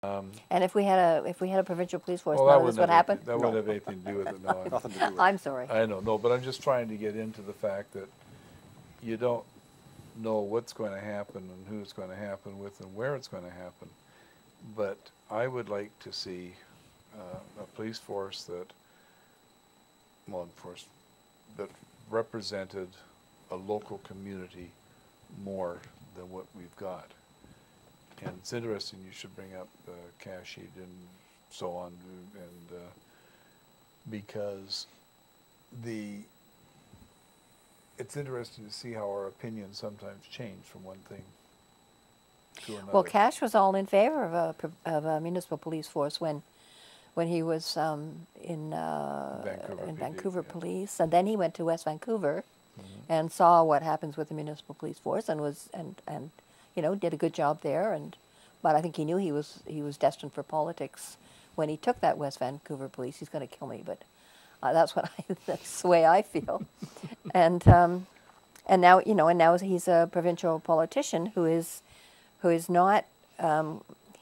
And if we had a provincial police force, Well, none of this would happen? that wouldn't have anything to do with it. No, Nothing to do with it. I'm sorry. I know, no, but I'm just trying to get into the fact that you don't know what's going to happen and who it's going to happen with and where it's going to happen. But I would like to see a police force that, law enforcement, that represented a local community more than what we've got. And it's interesting, you should bring up cash sheet and so on, and because it's interesting to see how our opinions sometimes change from one thing to another. Well, Cash was all in favor of a municipal police force when he was in Vancouver yeah. Police, and then he went to West Vancouver and saw what happens with the municipal police force, and did a good job there. But I think he knew he was destined for politics when he took that West Vancouver Police. He's going to kill me, but that's the way I feel. and now he's a provincial politician who is not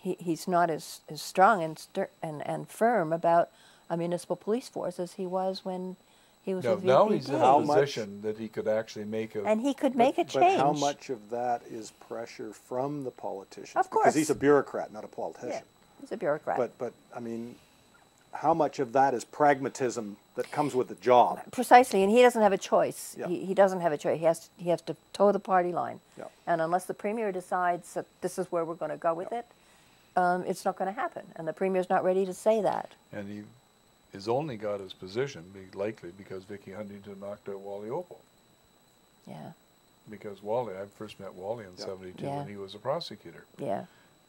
he's not as strong and firm about a municipal police force as he was when he was with VPP. Now he's in a position that he could actually make a... And he could make a change. But how much of that is pressure from the politicians? Of course. Because he's a bureaucrat, not a politician. Yeah, he's a bureaucrat. But I mean, how much of that is pragmatism that comes with the job? Precisely, and he doesn't have a choice. Yeah. He doesn't have a choice. He has to toe the party line. Yeah. And unless the Premier decides that this is where we're going to go with it, it's not going to happen. And the Premier's not ready to say that. And he has only got his position, likely, because Vicky Huntington knocked out Wally Opal. Yeah. Because Wally, I first met Wally in '72 when he was a prosecutor. Yeah.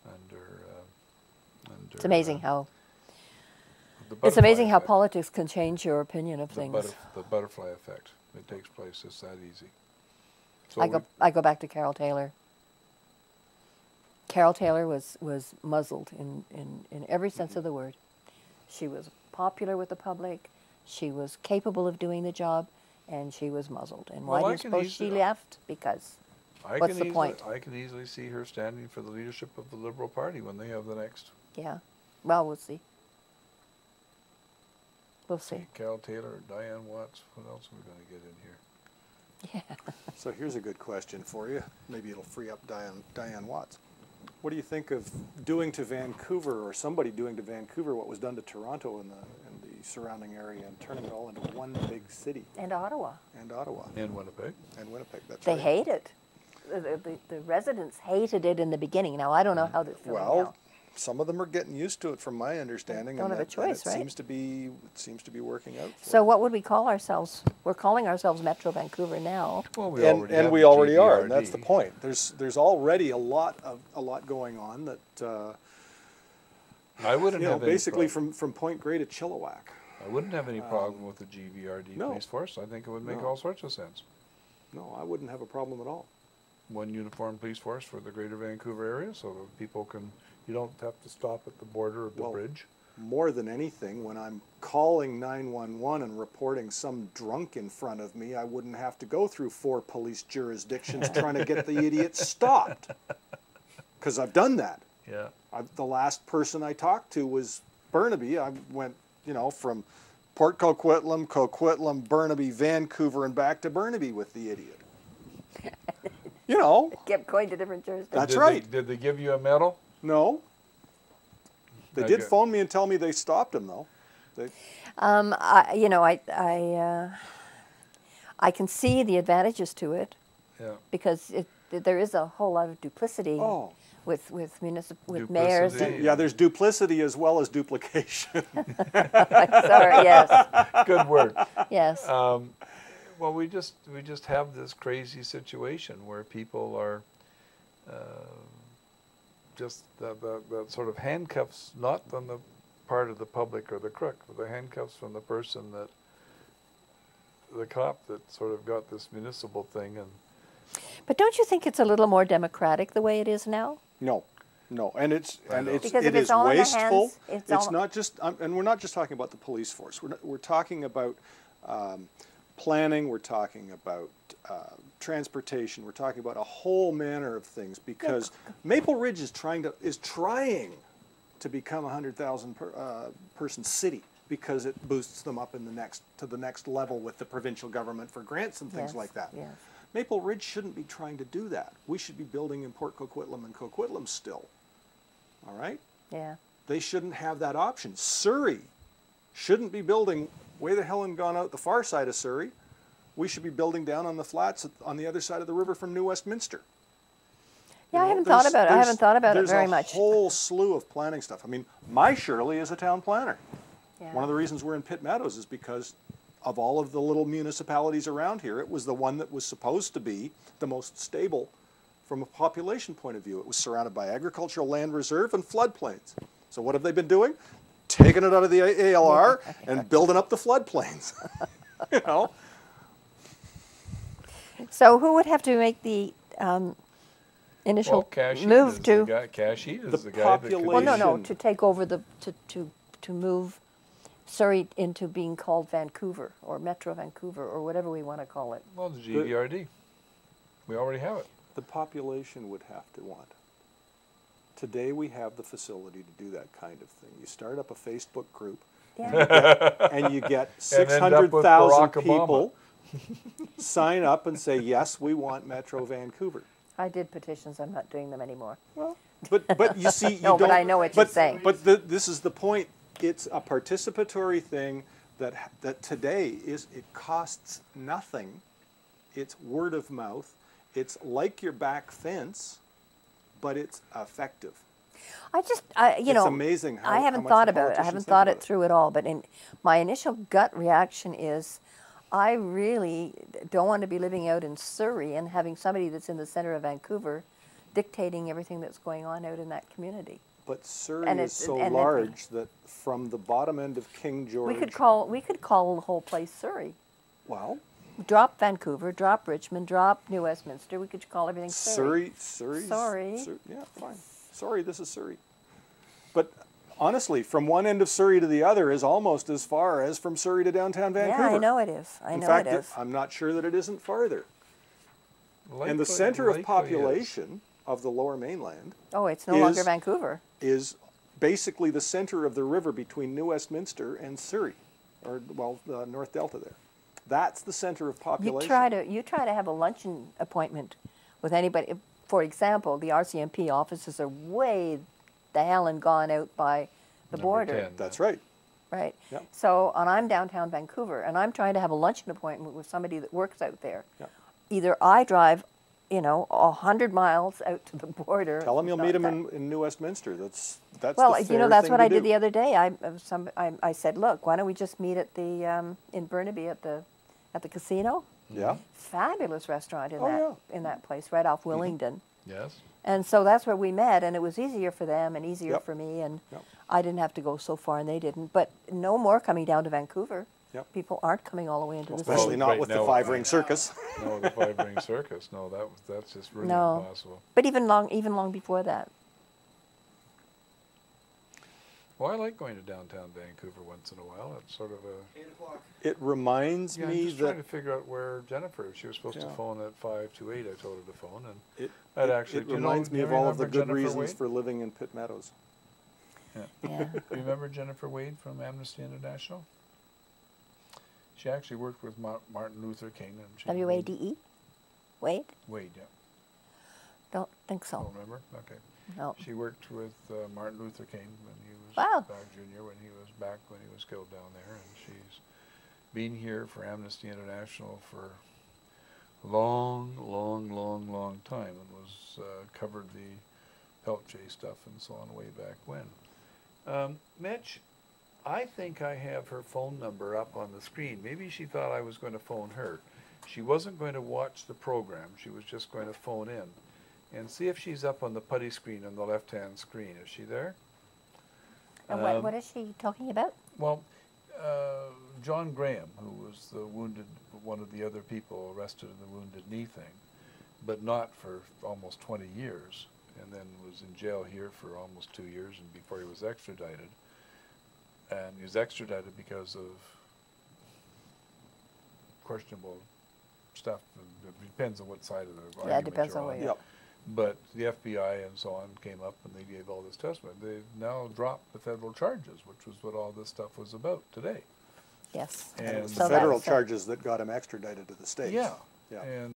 Under it's amazing how... It's amazing how politics can change your opinion of things. The butterfly effect. It takes place. It's that easy. So I go back to Carol Taylor. Carol Taylor was muzzled in every sense of the word. She was popular with the public. She was capable of doing the job, and she was muzzled. And why do you suppose she left? Because what's the point? I can easily see her standing for the leadership of the Liberal Party when they have the next. Yeah. Well, we'll see. We'll see. Carol Taylor, Diane Watts. What else are we going to get in here? Yeah. So here's a good question for you. Maybe it'll free up Diane Watts. What do you think of doing to Vancouver, or somebody doing to Vancouver, what was done to Toronto and the surrounding area, and turning it all into one big city? And Ottawa. And Ottawa. And Winnipeg. And Winnipeg, that's right. They hate it. The residents hated it in the beginning. Now, I don't know how they're feeling now. Some of them are getting used to it, from my understanding. Don't have a choice, right? It seems to be working out. So what would we call ourselves? We're calling ourselves Metro Vancouver now. Well, we already are, and that's the point. There's already a lot going on that. I wouldn't have basically from Point Grey to Chilliwack. I wouldn't have any problem with the GVRD police force. I think it would make all sorts of sense. No, I wouldn't have a problem at all. One uniform police force for the Greater Vancouver area, so that people can. You don't have to stop at the border of the bridge. More than anything, when I'm calling 911 and reporting some drunk in front of me, I wouldn't have to go through 4 police jurisdictions trying to get the idiot stopped. Because I've done that. Yeah. The last person I talked to was Burnaby. I went, from Port Coquitlam, Burnaby, Vancouver, and back to Burnaby with the idiot. Kept going to different jurisdictions. That's right. Did they give you a medal? No. They did phone me and tell me they stopped him, though. I can see the advantages to it. Yeah. Because there is a whole lot of duplicity with mayors. Yeah, there's duplicity as well as duplication. Sorry, yes. Good word. Yes. Well, we just have this crazy situation where people are just the sort of handcuffs, not on the part of the public or the crook, but the handcuffs from the person the cop that sort of got this municipal thing. But don't you think it's a little more democratic the way it is now? No, and it is wasteful. It's not just, and we're not just talking about the police force. We're talking about planning. We're talking about transportation. We're talking about a whole manner of things, because Maple Ridge is trying to become a 100,000 person city because it boosts them up in to the next level with the provincial government for grants and things like that. Yes. Maple Ridge shouldn't be trying to do that. We should be building in Port Coquitlam and Coquitlam still. All right? Yeah. They shouldn't have that option. Surrey shouldn't be building way the hell and gone out the far side of Surrey. We should be building down on the flats on the other side of the river from New Westminster. Yeah, You I know, haven't thought about it. I haven't thought about it very much. There's a whole slew of planning stuff. I mean, my Shirley is a town planner. Yeah. One of the reasons we're in Pitt Meadows is because of all of the little municipalities around here, it was the one that was supposed to be the most stable from a population point of view. It was surrounded by agricultural land reserve and floodplains. So what have they been doing? Taking it out of the ALR and building up the floodplains. You know? So who would have to make the initial move to? Cashy is The the guy that could population- Well, no, Asian. to take over to move Surrey into being called Vancouver or Metro Vancouver or whatever we want to call it. Well, the GVRD. We already have it. The population would have to want. Today we have the facility to do that kind of thing. You start up a Facebook group Yeah. and you get And end up with 600,000 Barack Obama. people sign up and say, yes, we want Metro Vancouver. I did petitions. I'm not doing them anymore. Well, but you see, you No, but don't. I know what you're saying. But this is the point. It's a participatory thing that today it costs nothing. It's word of mouth. It's like your back fence, but it's effective. It's amazing how I haven't much thought the about it. I politicians haven't think thought about it it. through at all. But my initial gut reaction is, I really don't want to be living out in Surrey and having somebody that's in the center of Vancouver dictating everything that's going on out in that community. But Surrey And is it's- so and it- large that from the bottom end of King George. We could call the whole place Surrey. Well, Drop Vancouver, drop Richmond, drop New Westminster. We could call everything Surrey. Surrey. Sorry. Yeah, fine. Sorry, this is Surrey. But honestly, from one end of Surrey to the other is almost as far as from Surrey to downtown Vancouver. Yeah, I know it is. I In know fact, it is. I'm not sure that it isn't farther. And Likely- the center of likely is. population of the Lower Mainland Oh, it's no longer is- Vancouver. is basically the center of the river between New Westminster and Surrey, or North Delta there. That's the center of population. You try to have a luncheon appointment with anybody. For example, the RCMP offices are way the hell and gone out by the Number border. 10. That's right. Right. Yep. So, and I'm downtown Vancouver, and I'm trying to have a luncheon appointment with somebody that works out there. Yep. Either I drive, 100 miles out to the border. Tell them you'll Not meet them that- in New Westminster. That's Well, the fair that's thing what to I did do. the other day. I said, look, why don't we just meet at the in Burnaby at the casino? Yeah. Fabulous restaurant in Oh, that yeah. in that place right off Willingdon. Yes. And so that's where we met, and it was easier for them and easier Yep. for me, and Yep. I didn't have to go so far, and they didn't. But no more coming down to Vancouver. Yep. People aren't coming all the way into the Especially city. not right with the now- 5-ring circus. No, the 5-ring circus. No, that's just really No. impossible. But even long before that. Well, I like going to downtown Vancouver once in a while. It's sort of a... 8 o'clock. It reminds Yeah, I'm me just that trying to figure out where Jennifer is. She was supposed to Yeah. phone at 5 to 8. I told her to phone, and it, I'd it- actually- it do you know- reminds do me you of all of the remember good Jennifer reasons Wade? for living in Pitt Meadows. Yeah. do you remember Jennifer Wade from Amnesty International? She actually worked with Martin Luther King. And she WADE? Wade? Wade, yeah. Don't think so. Don't remember? Okay. No. She worked with Martin Luther King when he was Wow. back junior, when he was killed down there, and she's been here for Amnesty International for a long time, and was covered the Peltier stuff and so on way back when. Mitch, I think I have her phone number up on the screen. Maybe she thought I was going to phone her. She wasn't going to watch the program. She was just going to phone in. And see if she's up on the putty screen on the left-hand screen. Is she there? And what is she talking about? Well, John Graham, who was one of the other people arrested in the Wounded Knee thing, but not for almost 20 years, and then was in jail here for almost 2 years and before he was extradited. And he was extradited because of questionable stuff. It depends on what side of the argument Depends you're on what on. you're- But the FBI and so on came up and they gave all this testimony. They've now dropped the federal charges, which was what all this stuff was about today. Yes. And it was And the So federal that's, charges that got him extradited to the States. yeah, Yeah. and